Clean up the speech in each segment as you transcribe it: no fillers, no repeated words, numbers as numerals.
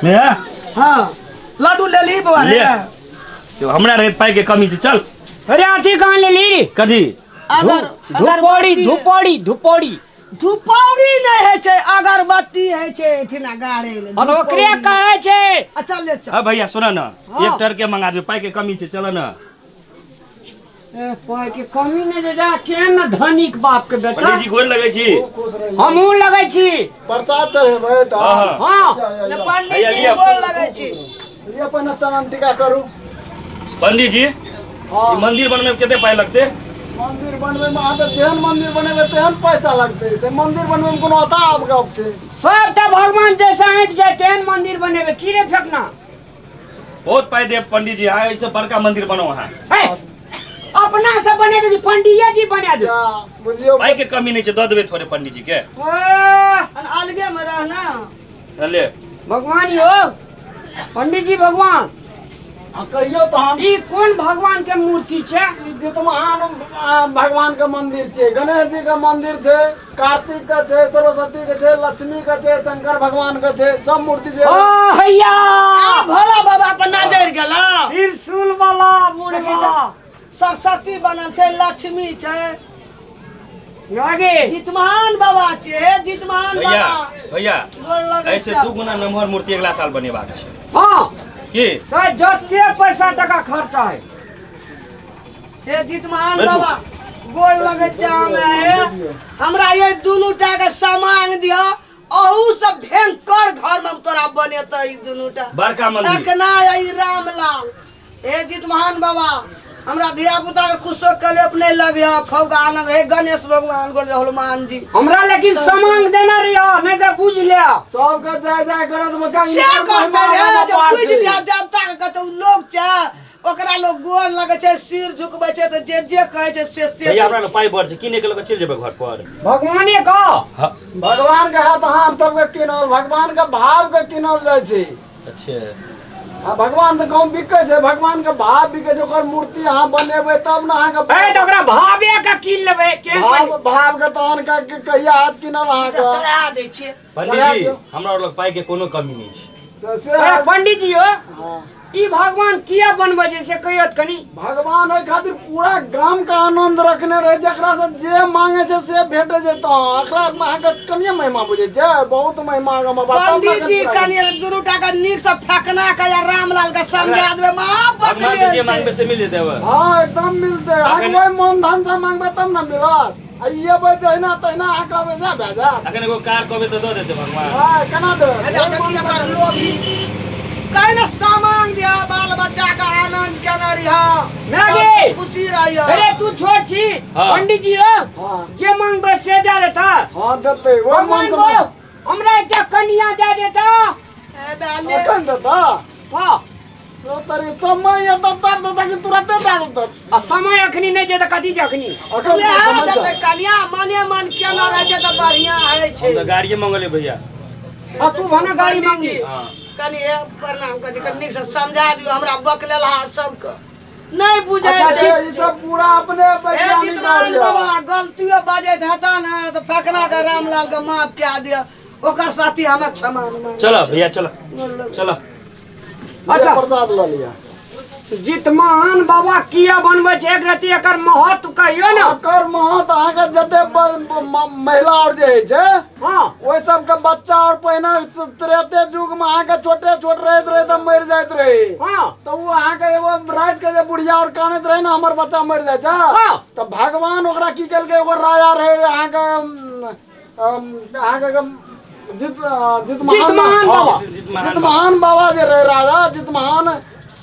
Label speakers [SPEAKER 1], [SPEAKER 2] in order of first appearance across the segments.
[SPEAKER 1] मैं
[SPEAKER 2] हाँ लड्डू ले ली बुआ
[SPEAKER 1] ले तो हमरा रहे पाई के कमी चल।
[SPEAKER 3] अरे आठी कहाँ ले ली
[SPEAKER 1] कथी
[SPEAKER 2] अगर
[SPEAKER 3] धुपौड़ी धुपौड़ी धुपौड़ी
[SPEAKER 2] धुपौड़ी नहीं है छे अगरबत्ती है छे ठिना गाड़े ले
[SPEAKER 3] अब ओकरे कहे छे।
[SPEAKER 2] अच्छा ले चल।
[SPEAKER 1] हाँ भैया सुना ना
[SPEAKER 2] हाँ।
[SPEAKER 1] एक टर के मंगा दे पाई के कमी छे चल ना।
[SPEAKER 3] ए पाई के कमी नहीं दे जा केन धनिक बाप के बेटा
[SPEAKER 1] पंडित जी गोर लगे छी।
[SPEAKER 3] हमहू लगे छी
[SPEAKER 4] प्रसाद चढ़ेबै त
[SPEAKER 1] हाँ।
[SPEAKER 3] हाँ
[SPEAKER 2] ले पंडित
[SPEAKER 1] भैया
[SPEAKER 2] जी
[SPEAKER 1] लिया।
[SPEAKER 2] बोल लगे छी।
[SPEAKER 4] ये अपन चरण टीका करू।
[SPEAKER 1] पंडित जी
[SPEAKER 4] हाँ।
[SPEAKER 1] ई मंदिर बनने में कितने पाई लगते?
[SPEAKER 4] मंदिर बनवे में अहाँ जेहन मंदिर बनेबै तेहन पैसा लगतै। ते मंदिर बनवे में कोनो अताब गप छै।
[SPEAKER 3] सब तो भगवान जैसा हट जाए तेन मंदिर बनेबे कीड़े फेंकना
[SPEAKER 1] बहुत पाई दे पंडित जी आए से बड़का मंदिर बनो वहाँ।
[SPEAKER 3] है अपना से बनेबे कि पंडित जी बना दे।
[SPEAKER 4] क्या बुझियो
[SPEAKER 1] पाई के कमी नहीं छे दे देबे थोड़े पंडित जी के।
[SPEAKER 2] अलगे में रहना
[SPEAKER 1] ले
[SPEAKER 3] भगवान यो पंडित जी भगवान
[SPEAKER 4] कहियो तो हम
[SPEAKER 3] ई कौन भगवान के मूर्ति छे?
[SPEAKER 4] जितमान भगवान के मंदिर छै, गणेश जी के मंदिर छै, कार्तिक के छै, सरस्वती के छै, लक्ष्मी के छै, शंकर भगवान के छै, सब मूर्ति छै।
[SPEAKER 3] ओ हैया
[SPEAKER 2] भोला बाबा पर नजर गेला
[SPEAKER 3] त्रिशूल वाला बुढ़वा
[SPEAKER 2] सरस्वती बनल छै लक्ष्मी छै
[SPEAKER 3] आगे
[SPEAKER 2] जितमान बाबा छै जितमान
[SPEAKER 1] भैया
[SPEAKER 2] बाबा
[SPEAKER 1] भैया
[SPEAKER 2] गोर लगे
[SPEAKER 1] ऐसे
[SPEAKER 2] छै।
[SPEAKER 1] दू गुना नमहर मूर्ति अगला साल बनेबाक छै
[SPEAKER 3] हाँ
[SPEAKER 1] की
[SPEAKER 3] तो जते पैसा टका खर्चा है
[SPEAKER 2] हे जितमान
[SPEAKER 1] बैठो।
[SPEAKER 2] बाबा गोर लगे छै हमे हमरा ये दुनू टा के सामान दिया अहू सब भयंकर घर में तोरा बनेतै ई दुनू टा
[SPEAKER 1] बड़का मंदिर
[SPEAKER 2] एखना आई रामलाल हे जितमान बाबा हमरा धिया पुता के खुशो कले अपने लगे खूब आनंद हे गणेश भगवान गोर हनुमान जी
[SPEAKER 3] हमरा लेकिन सामान देना रहियो नहीं तो बुझ लिया
[SPEAKER 4] सबके जय जय करत में का
[SPEAKER 2] से करते रे जब बुझ लिया देवता के कतौ लोग छै ओकरा लोग गोर लगे छै सिर झुकबै छै त जे कहे छै से
[SPEAKER 1] भैया हमरा पाई बढ़ छै किने के लगे चल जेबे घर पर।
[SPEAKER 3] भगवाने का
[SPEAKER 4] भगवान के हाथ हाथ सबके किनल, भगवान के भाव के किनल जाय छै।
[SPEAKER 1] अच्छा
[SPEAKER 4] आ भगवान तो कहूँ बिकै छै, भगवान के भाव बिकै छै। ओकर मूर्ति अहाँ बनेबै तब ने अहाँ के
[SPEAKER 3] ए तो ओकरा भावे का कीन लेबे के
[SPEAKER 4] भाव के तहन के कहिया हाथ किनल अहाँ के
[SPEAKER 2] चढ़ा दै छियै
[SPEAKER 1] पंडित जी हमरा लग पाई के कोनो कमी नहीं छै।
[SPEAKER 4] से
[SPEAKER 3] पंडित जी हो
[SPEAKER 4] हाँ।
[SPEAKER 3] ई भगवान किया बनबे छै से कहियो त कनी
[SPEAKER 4] भगवान एहि खातिर पूरा गाम का आनंद रखने रहे जेकरा से जे मांगे छै से भेटे छै। तो एकरा में अहाँ के कनिए महिमा बुझे छै, बहुत महिमा में
[SPEAKER 2] पंडित जी कनी दुनू टा के नीक से फेकना के या रामलाल के समझा देबै मां
[SPEAKER 1] भगवान से जे मांगबे से मिल देबे।
[SPEAKER 4] हाँ एकदम मिलते। अहाँ वही मन धन से मांगबे तब ना मिलत। ये बात तहिना तहिना अहाँ कहबै जा भेजा
[SPEAKER 1] अखन एगो कार कहबे तो दे देते भगवान।
[SPEAKER 4] हाँ केना दे
[SPEAKER 2] हेजा देखिए कर लोभी कहने सामान दिया बाल बच्चा का आनंद केना रिहा
[SPEAKER 3] नागे
[SPEAKER 2] खुशी रहियो
[SPEAKER 3] अरे तू छोड़ छी
[SPEAKER 1] हाँ।
[SPEAKER 3] पंडित जी हो
[SPEAKER 4] हाँ
[SPEAKER 3] जे मांगबे से दे देता
[SPEAKER 4] हाँ देते वो
[SPEAKER 3] भगवान
[SPEAKER 4] मन
[SPEAKER 3] को
[SPEAKER 4] से
[SPEAKER 3] हमरा एक कन्या दे देता
[SPEAKER 2] ए बेले
[SPEAKER 4] अखन देता
[SPEAKER 3] हाँ
[SPEAKER 4] तो तरी समय ये तब तब देता कि तुरंत दे देता।
[SPEAKER 3] आ समय अखनी नहीं जे त कथी जखनी
[SPEAKER 4] अखन
[SPEAKER 2] ले
[SPEAKER 4] तो समझ
[SPEAKER 2] देबै
[SPEAKER 4] जा।
[SPEAKER 2] कन्या मने मन केना रहे छै त बढ़िया है छै
[SPEAKER 1] हम तो गाड़िए मंगले भैया।
[SPEAKER 3] आ तू भने गाड़ी मांगी
[SPEAKER 1] हां
[SPEAKER 2] कनी हे प्रणाम कर कनी से समझा दियो हमरा बकलेला सबके नहीं बुझे
[SPEAKER 3] अच्छा,
[SPEAKER 2] छै
[SPEAKER 4] ये सब पूरा अपने वैज्ञानिक
[SPEAKER 2] जितमान
[SPEAKER 4] कार्य
[SPEAKER 2] बाबा गलतियों बाजैत हेता ना तो फेकना के रामलाल के माफ कए दिया ओकर साथी हमें क्षमा मांगे
[SPEAKER 1] चलो भैया चलो चलो।
[SPEAKER 4] अच्छा प्रसाद ल लिया।
[SPEAKER 3] जितमान बाबा किया बनबे छै एक रति एकर महत्व कहियो ना
[SPEAKER 4] एकर महत अहाँ के जते महिला और जे छै
[SPEAKER 3] हाँ
[SPEAKER 4] ओइ सब के बच्चा और पहिने त्रेते युग में अहाँ के छोटे छोट रहत रहे त मर जाइत रहे।
[SPEAKER 3] हाँ
[SPEAKER 4] तो वो अहाँ के एगो रात के जे बुढ़िया और कानत रहे ना हमर बच्चा मर जाय छै
[SPEAKER 3] हाँ।
[SPEAKER 4] तो भगवान ओकरा की केलकै एगो राजा रहे अहाँ के
[SPEAKER 3] जितमान बाबा
[SPEAKER 4] जितमान बाबा जे रहे राजा जितमान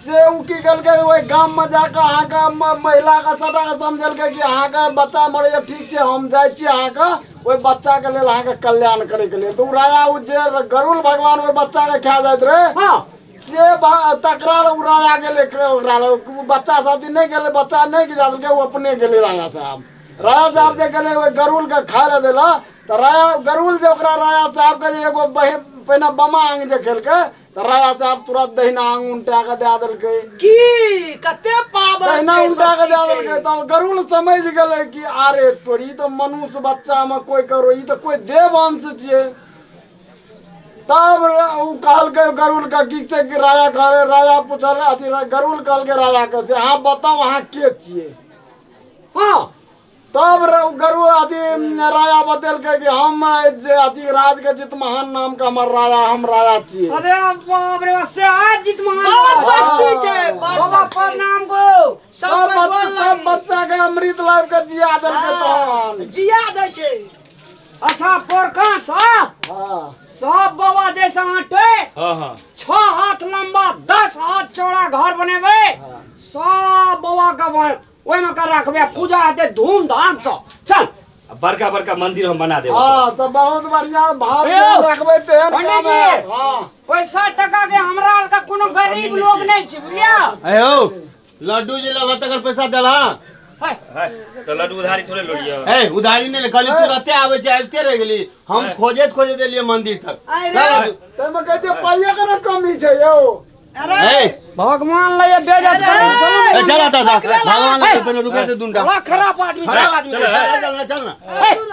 [SPEAKER 4] से उ की केलकै ओइ गाम में जाके अहाँ के महिला के सबटा के समझेलकै कि अहाँ के बच्चा मरैया ठीक छै हम जाइ छी अहाँ के ओइ बच्चा के लेल अहाँ के कल्याण करे के लेल। तो उ राजा उ जे गरुड़ भगवान ओइ बच्चा के खा जाइत रहे
[SPEAKER 3] हाँ
[SPEAKER 4] से तकरार उ राजा गेले ओकरा लग बच्चा साथी नहीं गेले बच्चा नहीं गिरा देलकै उ अपने गेले राजा साहब। राजा साहब जे गेले ओइ गरुड़ के खा ले देला तो राजा गरुड़ जे ओकरा राजा साहब के जे एगो पहिने बमा आंग जे खेलकै तो राजा साहब तुरंत दहिना आंग उल्टा के दे देलकै
[SPEAKER 2] की कते पावन
[SPEAKER 4] दहिना
[SPEAKER 2] छै
[SPEAKER 4] उल्टा के
[SPEAKER 2] सब
[SPEAKER 4] दे
[SPEAKER 2] चीज
[SPEAKER 4] देलकै। तो गरुड़ समझ गेलै कि अरे तोरी तो मनुष्य बच्चा में कोई करो ई तो कोई देव अंश छियै। तब उ कहल के गरुल का की से कि राजा करे राजा पूछल अथी गरुल कहल के राजा के से हाँ बताओ अहाँ के छिए
[SPEAKER 3] हाँ
[SPEAKER 4] तब गरु अथी राजा बतेल के कि हम जे अथी राज के जित महान नाम का हमर राजा हम राजा छिए
[SPEAKER 3] अरे बाप रे से आज जीत महान
[SPEAKER 2] बहुत शक्ति छै
[SPEAKER 3] बाबा प्रणाम को
[SPEAKER 4] सब बच्चा के अमृत लाभ के जिया देल के तहन
[SPEAKER 2] जिया दै छै।
[SPEAKER 3] अच्छा पोरका सा
[SPEAKER 4] हां
[SPEAKER 3] सब बाबा जैसा आटे
[SPEAKER 1] हाँ हाँ
[SPEAKER 3] 6 हाथ लंबा 10 हाथ चौड़ा घर बनेबे सब बाबा का ओइ में कर रखबे पूजा हेते धूमधाम से चल
[SPEAKER 1] बड़का बड़का मंदिर हम बना देब।
[SPEAKER 4] हां तो बहुत बढ़िया भाव रखबे तेहन काम है। हां
[SPEAKER 3] पैसा टका के हमरा का कोनो गरीब लोग नहीं छै बुझलिया।
[SPEAKER 5] अयो लड्डू जी लला तकर पैसा देला
[SPEAKER 1] है, तो लड्डू उधारी थोड़े लो लियो।
[SPEAKER 5] ए उधारी नहीं कहली तुरंते आवे छै आबते रह गेली हम खोजे देलिए मंदिर तक
[SPEAKER 2] अरे
[SPEAKER 4] तेमे कहते पाइया के न कमी छै यौ
[SPEAKER 2] अरे
[SPEAKER 3] भगवान ले बेइज्जत करे
[SPEAKER 5] चला दादा भगवान ले कोनो रुपए दे दूंगा
[SPEAKER 3] बड़ा खराब आदमी
[SPEAKER 5] खराब आदमी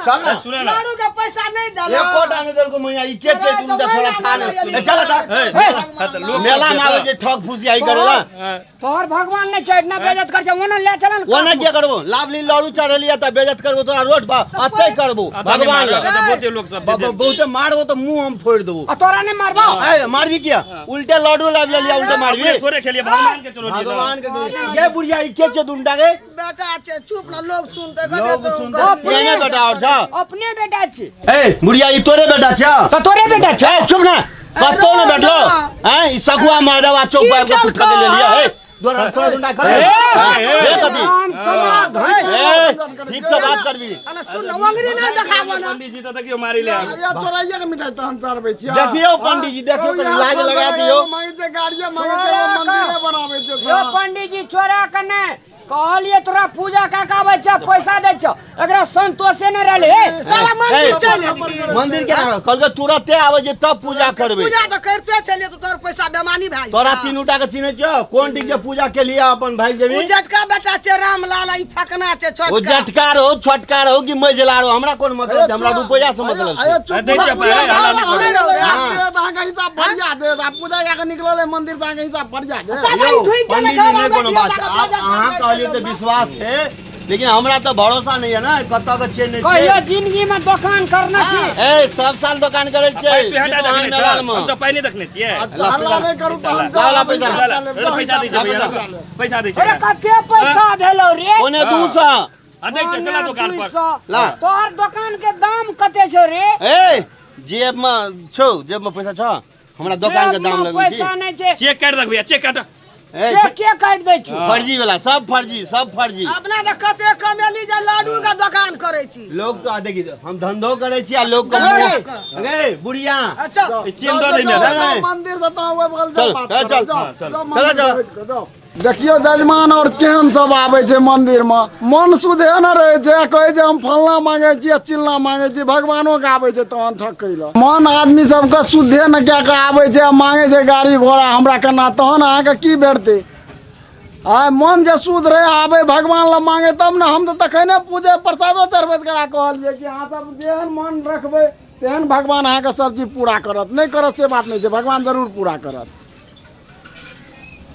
[SPEAKER 5] चल
[SPEAKER 1] सुने ना
[SPEAKER 2] लाडू के पैसा नहीं
[SPEAKER 5] ये
[SPEAKER 2] देला
[SPEAKER 5] कोटा ने देल को मैया ई के छै तुम दे थोड़ा थाने चल दा मेला में आवे छै ठग फुसी आई करेला
[SPEAKER 3] तोहर भगवान ने चढ़ना बेइज्जत कर छै ओने ले चलन
[SPEAKER 5] ओना के करबो लाभली लड़ू चढ़लिया त बेइज्जत करबो तोरा रोड पर अतै करबो भगवान
[SPEAKER 1] बहुते लोग सब दे दे।
[SPEAKER 5] बहुते मारबो तो मुंह हम फोड़ देबो
[SPEAKER 3] तोरा ने मारबो
[SPEAKER 5] ए मारबी किया उल्टे लड्डू लाभ लिया उल्टे मारबी
[SPEAKER 1] थोड़े खेलिए भगवान के चलो
[SPEAKER 5] भगवान के ये बुढ़िया ई के छै दुंडा गे
[SPEAKER 2] बेटा छै चुप ना लोग सुनते
[SPEAKER 5] लोग सुनते केने बेटा और छ
[SPEAKER 3] अपने बेटा छै
[SPEAKER 5] ए बुढ़िया ई तोरे बेटा छ
[SPEAKER 3] तो तोरे बेटा छै
[SPEAKER 5] चुप ना कतो में बैठो हैं ई सखुआ मारवा चौक पर को कुछ कर ले लिया ए दोरा तोरा दुंडा कर ए कभी ठीक से बात करबी
[SPEAKER 2] अरे सुन ना अंगरी ना देखाबो ना
[SPEAKER 1] पंडित जी तो देखियो मारी ले
[SPEAKER 4] या चोराइया के मिठाई तहन चढ़बै छियै
[SPEAKER 5] देखियो पंडित जी देखियो कनी लाज लगा दियो
[SPEAKER 4] मांगे गाड़िया मांगे मंदिर बनावे छै
[SPEAKER 3] यो पंडित जी छोरा कने कहलिए तोरा पूजा का काबे छ पैसा दे छ एकरा संतोषे न रहले
[SPEAKER 2] तारा मंदिर चले दी
[SPEAKER 5] मंदिर के कल के तुरंते आवे जे तब पूजा करबे
[SPEAKER 2] पूजा तो करते चले तो तोर पैसा बेमानी भाई
[SPEAKER 5] तोरा तीन उटा के चिन्हे छ कोन दिन के पूजा के लिए अपन भाई जेबी
[SPEAKER 2] उजटका बेटा छै रामलाल ई फकना छै
[SPEAKER 5] ओ
[SPEAKER 2] छोटका
[SPEAKER 5] जटकार हो छोटकार हो कि मजलार हो हमरा कोन मतलब हमरा रुपया से मतलब
[SPEAKER 4] अरे
[SPEAKER 5] छै
[SPEAKER 4] चुप
[SPEAKER 1] दे जा पाए
[SPEAKER 4] अहाँ के हिसाब बढ़िया दे आ पूजा के निकलले मंदिर ता के हिसाब बढ़िया दे
[SPEAKER 5] पंडित जी ने कोनो बात अहाँ कहलिए तो विश्वास है लेकिन हमरा तो भरोसा नहीं है ना कत के चेन नहीं
[SPEAKER 3] कहियो जिंदगी में दुकान करना छी
[SPEAKER 5] ए सब साल दुकान करे छै
[SPEAKER 1] पे हटा देखने छ हम तो पहले देखने छिए।
[SPEAKER 4] हल्ला नहीं करू तो हम
[SPEAKER 5] लाला पैसा
[SPEAKER 1] पैसा दे भैया पैसा दे
[SPEAKER 3] अरे कते पैसा भेलो रे
[SPEAKER 5] ओने 200
[SPEAKER 1] अदे चला दुकान पर
[SPEAKER 5] ला
[SPEAKER 3] तोहर दुकान के दाम कते छौ रे
[SPEAKER 5] ए जेब में छौ जेब में पैसा छ हमरा दुकान के दाम लगै
[SPEAKER 3] पैसा
[SPEAKER 5] छी
[SPEAKER 3] नहीं छै
[SPEAKER 1] चेक कर रख भैया चेक काट
[SPEAKER 5] ए
[SPEAKER 3] के काट दे छी
[SPEAKER 5] फर्जी वाला सब फर्जी
[SPEAKER 2] अपना तो कते कमेली जे लाडू का दुकान करे छी
[SPEAKER 5] लोग तो देखी हम धंधो करे छी आ लोग को अरे बुढ़िया
[SPEAKER 2] अच्छा
[SPEAKER 1] चेन दो नहीं
[SPEAKER 4] मंदिर से तो वो बगल
[SPEAKER 5] चल
[SPEAKER 4] देखियो जजमान और केहन सब आवे छै मंदिर में मन सुधे न रहे छै कहे छै हम फलना मांगे छी चिल्ला मांगे छी भगवानो के आवे छै तहन ठकैला मन आदमी सब के सुधे न क्या के आवे छै मांगे छै गाड़ी घोड़ा हमरा केना तहन अहाँ के की भेटते आ मन जे शुद्ध रहे आवे भगवान ला मांगे तब न हम तो तखने पूजे प्रसादो चढ़बैत करा कहलिए कि अहाँ सब जेहन मन रखबै तेहन भगवान अहाँ के सब चीज पूरा करत नहीं करत से बात नहीं छै भगवान जरूर पूरा करत।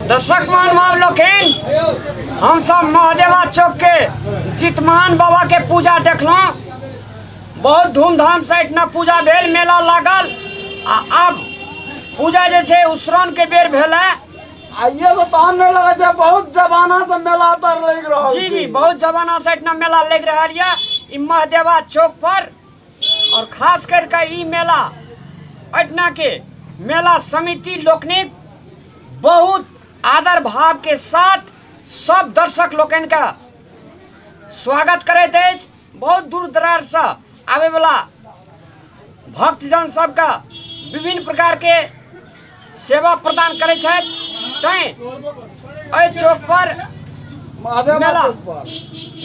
[SPEAKER 3] दर्शक महानुभाव लोकन हम सब महादेवा चौक के जितमान बाबा के पूजा देखलहुँ बहुत धूमधाम से इतना पूजा भेल मेला लागल आ अब पूजा जे छै उसरन के बेर भेल है
[SPEAKER 4] आइए तो तहन नहीं लगे छै बहुत जमाना से मेला तर लग रहा
[SPEAKER 3] जी जी बहुत जमाना से इतना मेला लग रहा है ई महादेवा चौक पर और खास करके ई मेला पटना के मेला समिति लोकनिक बहुत आदर भाव के साथ सब दर्शक लोकन का स्वागत करैत अछि। बहुत दूर दराज से आवे वाला भक्तजन सबका विभिन्न प्रकार के सेवा प्रदान करे छथि तैं एहि चौक पर मेला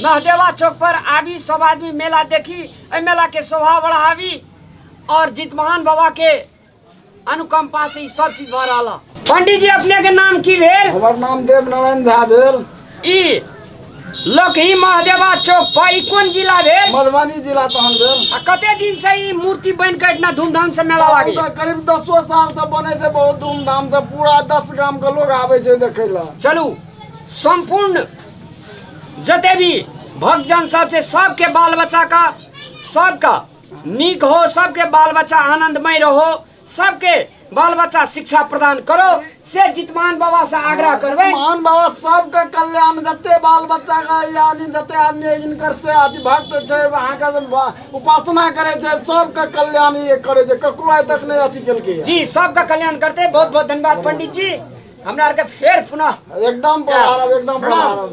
[SPEAKER 3] महादेवा चौक पर आबी सब आदमी मेला देखी एहि मेला के शोभा बढ़ावी और जितमान बाबा के अनुकंपा से सब चीज भ रहा। पंडित जी अपने के नाम की भेल?
[SPEAKER 4] हमर नाम देव नारायण झा भेल।
[SPEAKER 3] ई लोग ही महादेवा चौक पर ई कौन जिला भेल
[SPEAKER 4] मधुबनी जिला तहन भेल।
[SPEAKER 3] आ कते दिन से ई मूर्ति बन के इतना धूमधाम से मेला लागे
[SPEAKER 4] तो करीब 10 साल से बने छै बहुत धूमधाम से, पूरा 10 गांव के लोग आवे छै देखे ला।
[SPEAKER 3] चलू संपूर्ण जते भी भक्तजन सब छै सबके बाल बच्चा का सबका नीक हो, सबके बाल बच्चा आनंदमय रहो, सबके बाल बच्चा शिक्षा प्रदान करो से जितमान बाबा से आग्रह करबे।
[SPEAKER 4] मान बाबा सबके कल्याण जते बाल बच्चा का यानी जते आदमी इनकर से अति भक्त छै वहां का उपासना करे छै सबके कल्याण ये करे छै, ककरो आइ तक नहीं अथी केलकै
[SPEAKER 3] जी सबका कल्याण करते। बहुत बहुत धन्यवाद पंडित जी, हमरा आर के फेर पुनः
[SPEAKER 4] एकदम प्रणाम एकदम प्रणाम।